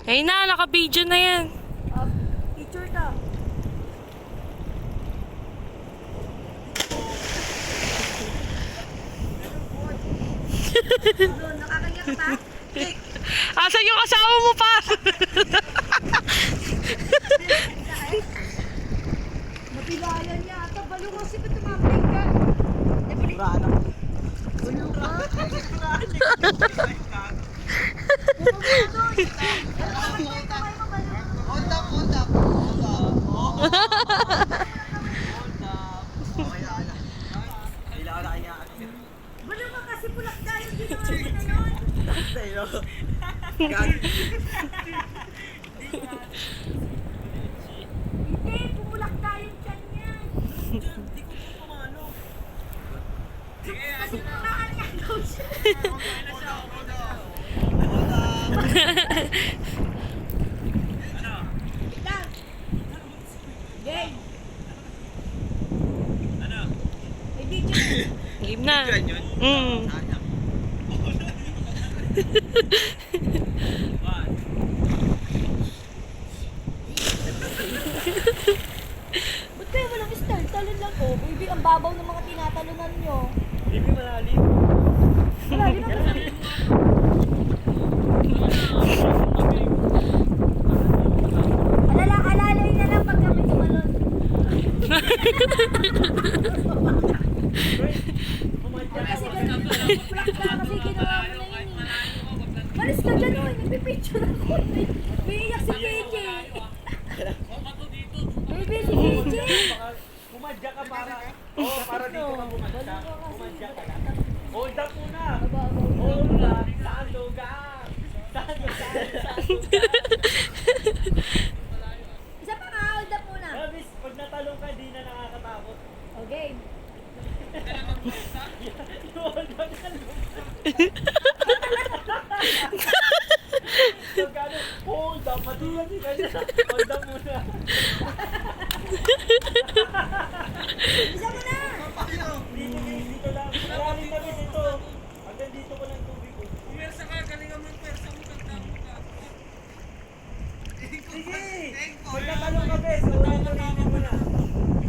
Ayun na, naka-video na yan. Picture na. Nakakagyan ka ba? Asan yung asawa mo pa? Nabilayan niya ata. Balo kasi ba tumambay ka? Balo ka? Balo ka kasi pulak tayo dito na yun. Hindi, pumulak tayo dyan yan. Hindi ko po pumalo. Kasi pulaan niya daw siya. Lang. Game. May video na. Game na. Ba't kayo walang style? Talon lang po. Baby, ang babaw ng mga tinatalunan nyo. Hindi malalim. Wala, di na ba? Alalay na lang pag kami tumalon. Kasi ganun, plak ka kasi ginawa mo na yun eh. Malis ka dyan o, nagpipicture ako. Umiiyak si KJ. Baby, si KJ. Pumadya ka para dito ka pumadya. Pumadya ka lang. Hold up muna. Hold up. Saan lugar? Saan lugar? Isa pa nga, hold up muna. Miss, pag natalong ka, di na nakakatakot. Okay. Hold up ka lang. Hold up, matigas ka na. Hold up muna. Isa mo na. Dito lang. Malalim na rin ito. Hanggang dito ko lang tubig ko. Pumersa ka, galingan mo yung pwersa mo, kanta mo ka. Sige! Pag natalong ka, bes. Unahin mo na.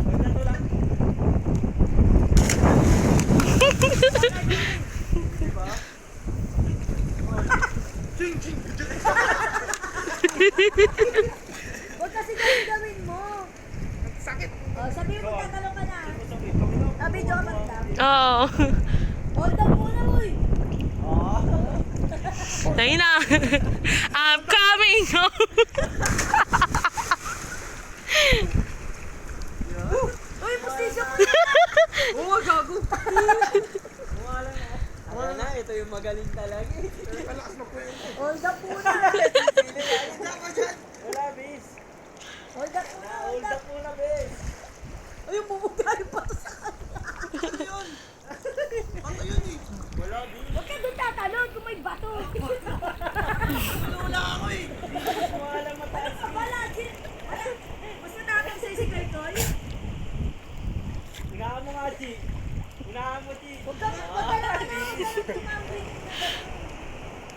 Pag natulak. Diba? Huwag kasi gawin mo. Sakit. Oh, sabihin mo, tatalong ka na. Sabi, joke ka lang. Oo. Hold up muna, uy. Ayun na. I'm coming home. Uy, mustisyo mo na. Oo, gago. Wala na, ito yung magaling talaga. Malakas na po yun. Hold up muna. Wala, bes. Hold up muna, hold Hold up. up muna, bes. Ay, bumugay pa sa kanya. Ano yun? Ano yun eh? Wala, bes. Huwag ka doon tatalon kung may bato. Wala ako eh. Wala mataas. Wala, wala. Mas matapang sa'yo si Gertoy. Unahan mo nga, Chi. Unahan mo, Chi. Huwag ka magpagala na. Huwag ka tumambling.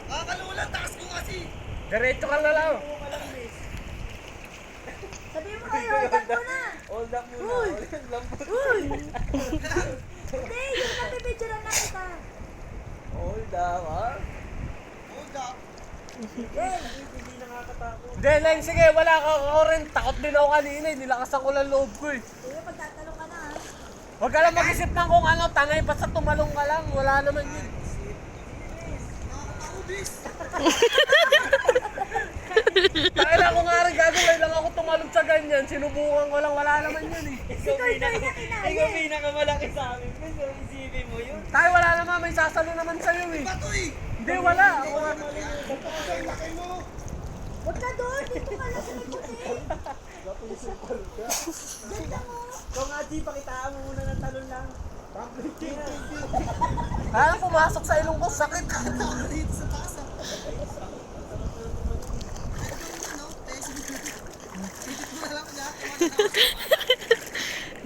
Kakalula, taas ko kasi. Diretso ka na lang. Bes. Sabihin mo kayo, hold up muna. Hold up muna. Uy! Lambot. Uy! Hindi, yung napipicturean na kita. Hold up, ha? Hold up. Hindi nakakatakot. Hindi, Leng, sige, wala ka ako rin. Takot din ako kanina, nilakasan ko lang loob ko eh. Sige, pagtatalong ka na ha. Huwag ka lang mag-isip ng kung ano, tangay, basta tumalong ka lang, wala naman yun. Nakakatakot, bis. Kaya ko nga rin gagawin lang ako tumalong sa ganyan, sinubukan ko lang, wala naman yun eh. Ikaw pinakamalaki sa amin. Gusto isipin mo yun. Tayo wala naman, may sasalo naman sa'yo eh. Bato eh. Hindi, wala. Ako nga. Ang laki mo. Huwag ka doon, dito ka lang sa nagputi. Ganda mo. Ikaw nga, Chi, pakitaan mo muna ng talon lang. Kaya pumasok sa ilong ko, sakit. Ako dito sa taas ah.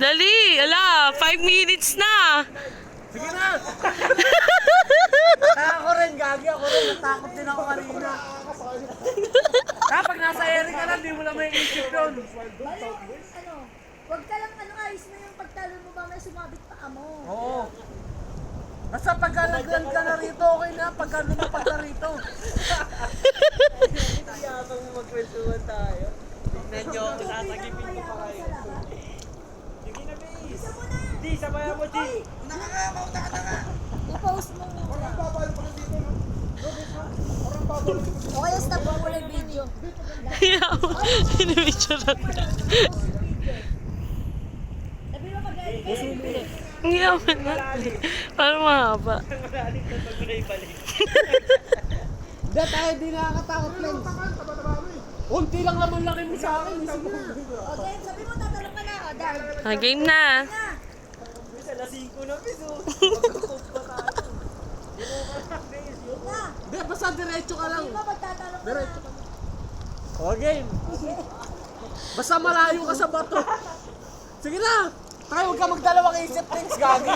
Dali, ala, 5 minutes na. Sige na. Kaya ako rin, gagi ako rin, natakot din ako kanina. hindi mo na may isip yun. Bali, ano, huwag ka lang ayos mo yung pagtalo mo ba may sumabit pa mo. Oo. Basta pagkalagyan ka na rito, okay na. Pagka lumapag ka rito. Habang magkwentuhan tayo. Tignan nyo, sasagipin ko pa kayo. Sige na, Base. Isa mo na. Di, sabayan mo, G. Mauta ka na nga. I-post mo muna. Parang babalik pa rin dito, no? Parang babalik. Okay, stop mo muna yung video. Pinipicture lang. Sabi mo magaling kayo. Hindi naman na. Parang mahaba. Malalim na pag naibalik. Hindi tayo, di nakakatakot lang. Unti lang naman laki mo sa akin. Sige na. Okay, sabi mo tatalong ka na. O, Dan. Game na. Na. Bis, alas 5 na, Bis. Magkakot pa tayo. Di mo ka na, Bis. Na. Hindi, basta diretso ka lang. Sabi mo magtatalong ka Diretso na. ka. O, game. Basta malayo ka sa bato. Sige na. Tayo, huwag ka magdalawang isip, things, gagi.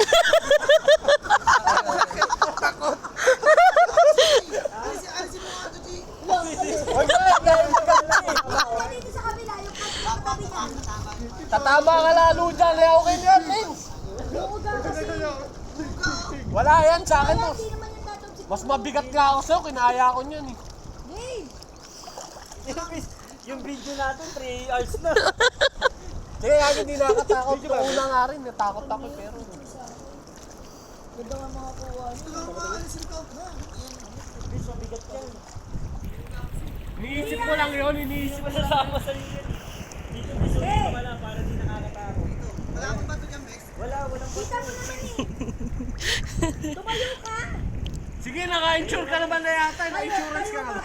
Alisin mo nga ito, G. Huwag ka lang, dahil magdalawang Kaya dito sa kabila, yung katabi na. tatama ka lalo dyan, eh, okay na yan, things. Yung ugang kasi. Wala yan sa akin, Kaya boss. hindi naman yung datong si Mas mabigat nga ako sa'yo, kinaya ko niyan eh. Game. Bis, yung video natin, 3 hours na. Sige, lagi hindi nakatakot. Yung una nga rin, natakot ako pero... Ganda nga mga kuha. Alisin ko. Bis, mabigat yan. Iniisip ko lang yun, iniisip ko lang. Masasama sa inyo. Dito, Bis, ulit ka wala para di nakakatakot. Wala akong bato dyan, Bex. Walang Kita mo naman eh. Tumayo ka. Sige, naka-insure ka naman na yata. Naka-insurance ka naman.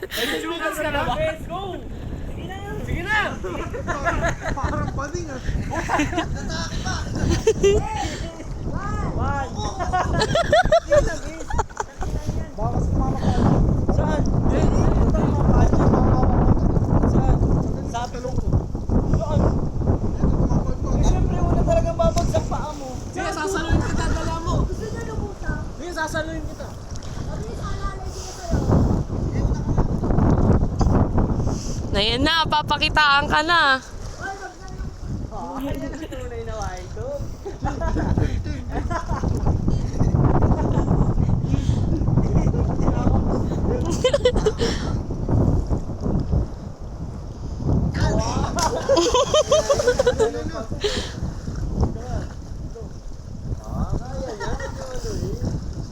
Naka-insurance ka na ba? Let's go! Sige na! Sige na! Parang bading, ah. Natake pa. One! Sige na, Bis! Baka sumama ka. Saan? Ito yung mga paan niya. Saan? Sabi ko. Saan? Eh, syempre, wala talagang babagsak paa mo. Sige, sasaluhin kita, dala mo. Gusto niya lumutan. Sige, sasaluhin kita. Mabilis alalay siya sa'yo. Ayan na, papakitaan ka na. Oy, wag na lang. Ay, yan ang tunay na waido.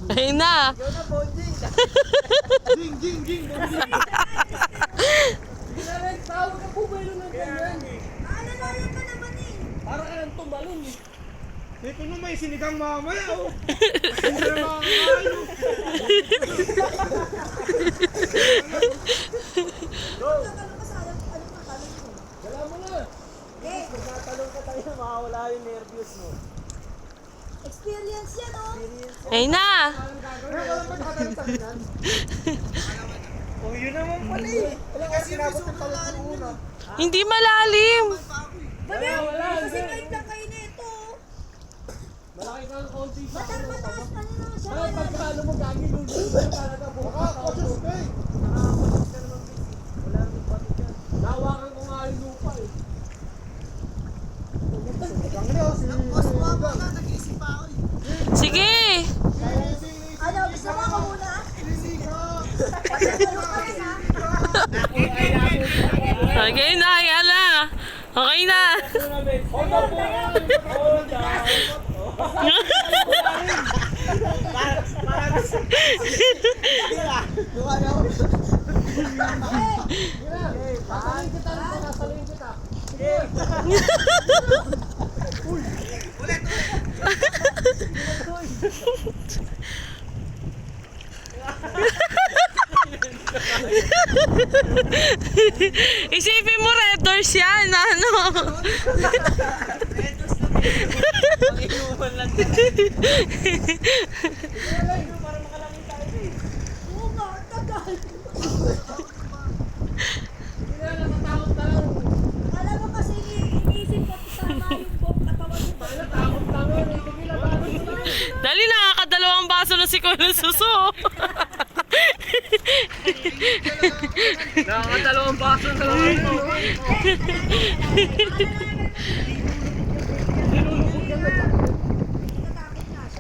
Ayun na. Ikaw na, Bonjing. Ging, ging, ging. Sige na rin, tawag ka bumelo ng ganyan. Aalalayan ka naman eh. Para ka nang tumalon eh. Ito nung may sinigang mamaya, oh. Hindi na makakain, oh. Tatalong ka sa alam. Ano pa talong ko? Wala mo na. Eh, Nagtatalong ka tayo, makawala yung nervyos mo. experience yan oh. Ayun na. Oh, yun naman pala eh. Wala kasi sinabot ng talong ko una. Hindi malalim. Babi, wala, kasi hindi. kahit lang kayo nito. Malaki ka ng konti sa Mataas ano naman siya. Ay, pagkano mo gagi lulus ka talaga bukas. Cautious, Bex. Nakakapalit ka naman, Bis. Wala nang pati dyan. Nawakan ko nga yung lupa eh. Boss, mama na, nag-iisip pa ako, eh. Sige. Ano, gusto mo ako muna? Sinigang. Tatalong ka rin ha. Okay na, ayan na. Okay na. Hold up po. Hold up. Sasaluhin kita rin, sasaluhin kita. Isipin mo, red doors yan. Ano? Ang inuman lang tayo. Para makalangi tayo eh. Oo nga, tagal. Hindi na, natatakot na lang. Alam mo kasi iniisip ko tama yung buhok katawan mo. Takot lang yun, hindi nilabanan mo lang. Dali, nakakadalawang baso na si Kuya Suso. Nakakadalawang baso na lang ito. Nilulubog ka na.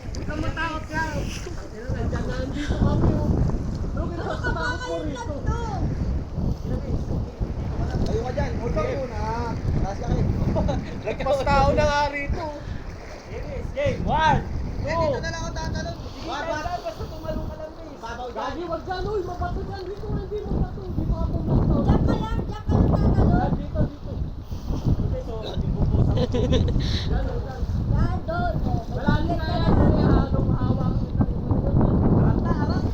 Huwag kang matakot ka. Nandiyan na, nandito kami. Ano kinakatakot ko rito? Tayo ka dyan. Hold on muna. Taas ka kayo. Nagpas tao na nga rito. Game, 1, 2. Dito na lang ako tatalon. Basta tumalong ka lang, please. Babaw dyan. Gagi, wag dyan, uy. Mabato dyan. Dito, hindi mabato. Dito ka pumunta. Diyan ka lang tatalon. Dito, dito. Okay, so, ibubusa ko. Dyan, dyan. Yan, doon. Wala nang kaya ko niya. Anong hawak kita. Harap na, harap.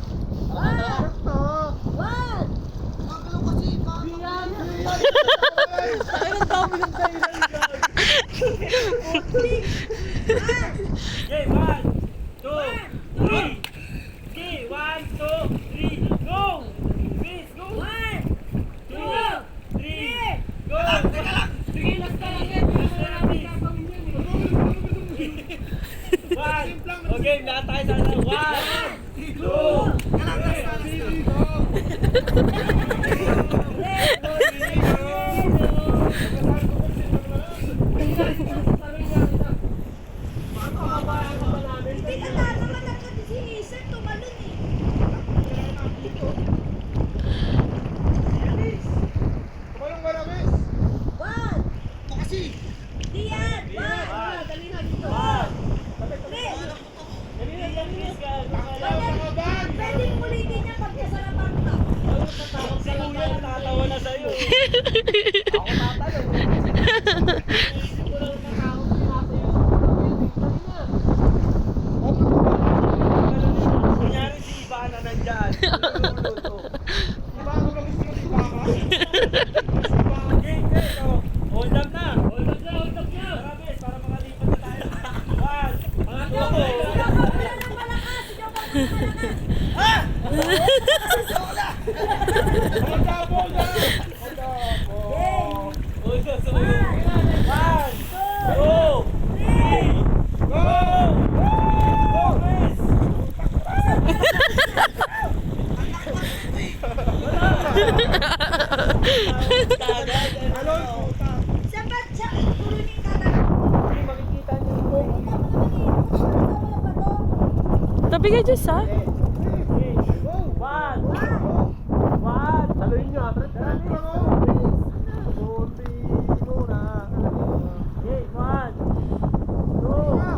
Harap to. One. Magulong kasi. Diyan, diyan. Ay, ang dami ng dahilan. Game, 1, 2, 3. Okay, 1, 2, 3, go! Please, go! 1, 2, 3, go! Sige, last na lang yan. Okay, lahat tayo sa 1, 2, Hindi ka naman natin si Isaac. Tumalon eh. Tumalong ka na, miss. One. Kasi. Di yan. One. Dali na dito. Three. Pwedeng ulitin niya pag nasarapan ka. Si Kuya natatawa na sa'yo. Ako tatanong. Isip ko lang natakot na nasa iyo. Dali na. Kunyari si Ivana nandyan. Diba ako lang gusto mo si Baka? Game, game. Oh. Hold up na. Hold up na, hold up na. Tara, bes, para makalipat na tayo. 1, pangatlo ko. Hold up. Hold up, so 1, 2, 3, go! Go, bes! Alon, puta. Sabat siya. Turunin ka na. Hindi makikita niyo. Tabi ka dyan sa? 1, 1. Haluin nyo, atras. Tara, bes. Okay, 1, 2.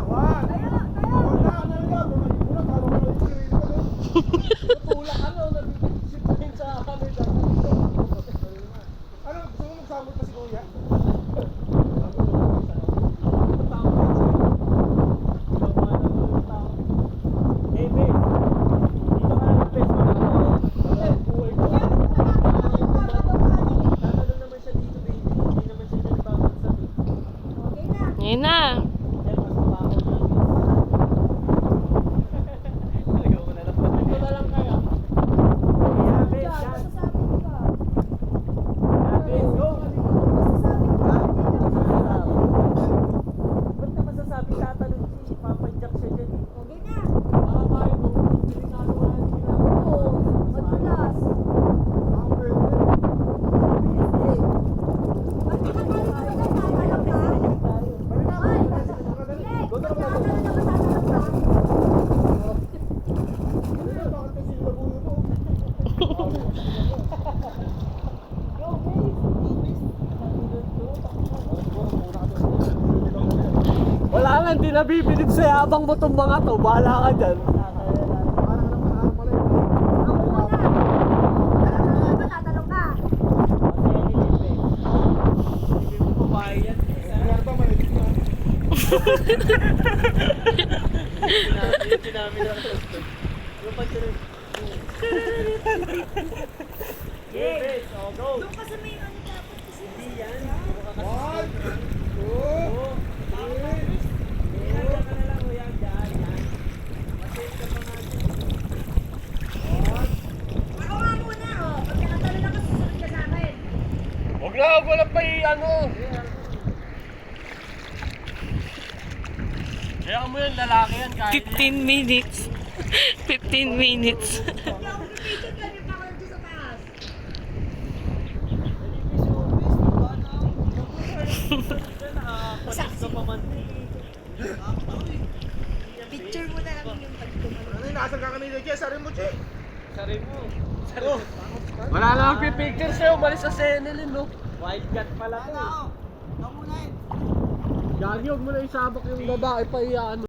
Tulak ka na, nabibisip ka rin sa kami. Ano, gusto mo magsabot pa si Kuya? Hey, bes. Dito ka lang, bes. Tatanong naman siya dito, baby. Hindi naman siya nagbabansag. Okay na. Ngayon na. Dahil mas mabaho na, bes. Talaga mo na lang. Ito na lang kaya. Yeah, bes. Yan. Masasabi ko ka. Yeah, bes. Go. Ba't ka masasabi tatanong si Papa Jack siya dyan? Okay na. Baka tayo mo. Delikado nga yung ginagawa. Oo. Madulas. Wala nga, hindi nabibilib sa yabang mo itong mga to. Bahala ka dyan. Yes, go. Doon kasi may ano dapat kasi. Hindi yan. 1, 2, 3. Ako nga muna, oh. Pag nakatalo na ka, susunod ka sa akin. Huwag na, huwag lang pa ano. Kaya mo yun, lalaki yan. Kahit 15 minutes. 15 minutes. Hindi ako pipicture ka, may pakal doon sa taas. Nasaan ka kanina, Che? Sari mo, Che. Sari mo. Oh. Wala na magpipicture sa'yo, malis sa Senelin, no? Wildcat pala to eh. Gagi, huwag mo na isabak yung babae pa iyaan.